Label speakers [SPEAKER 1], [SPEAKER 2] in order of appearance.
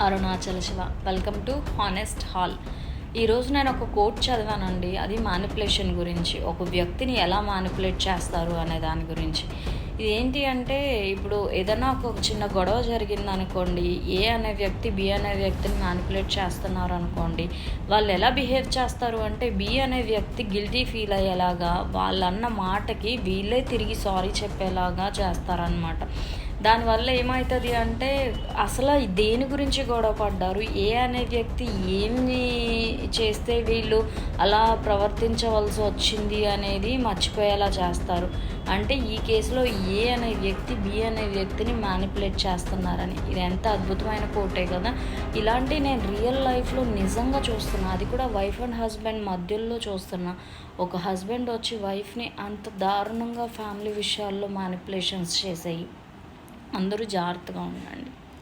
[SPEAKER 1] Arunachal Shiva. Welcome to honest hall. ఈరోజు నేను ఒక కోట్ చదివానండి. అది మ్యానిపులేషన్ గురించి, ఒక వ్యక్తిని ఎలా మ్యానిపులేట్ చేస్తారు అనే దాని గురించి. ఇదేంటి అంటే, ఇప్పుడు ఏదైనా ఒక చిన్న గొడవ జరిగిందనుకోండి, ఏ అనే వ్యక్తి బి అనే వ్యక్తిని మ్యానిపులేట్ చేస్తున్నారు అనుకోండి, వాళ్ళు ఎలా బిహేవ్ చేస్తారు అంటే, బి అనే వ్యక్తి గిల్టీ ఫీల్ అయ్యేలాగా, వాళ్ళన్న మాటకి వీళ్ళే తిరిగి సారీ చెప్పేలాగా చేస్తారనమాట. దానివల్ల ఏమవుతుంది అంటే, అసలు దేని గురించి గొడవ పడ్డారు, ఏ అనే వ్యక్తి ఏమి చేస్తే వీళ్ళు అలా ప్రవర్తించవలసి వచ్చింది అనేది మర్చిపోయేలా చేస్తారు. అంటే ఈ కేసులో ఏ అనే వ్యక్తి బి అనే వ్యక్తిని మ్యానిపులేట్ చేస్తున్నారని. ఇది ఎంత అద్భుతమైన కోటే కదా. ఇలాంటి నేను రియల్ లైఫ్లో నిజంగా చూస్తున్నా. అది కూడా వైఫ్ అండ్ హస్బెండ్ మధ్యలో చూస్తున్నా. ఒక హస్బెండ్ వచ్చి వైఫ్ని అంత దారుణంగా ఫ్యామిలీ విషయాల్లో మ్యానిపులేషన్స్ చేసేయి. అందరూ జాగ్రత్తగా ఉండండి.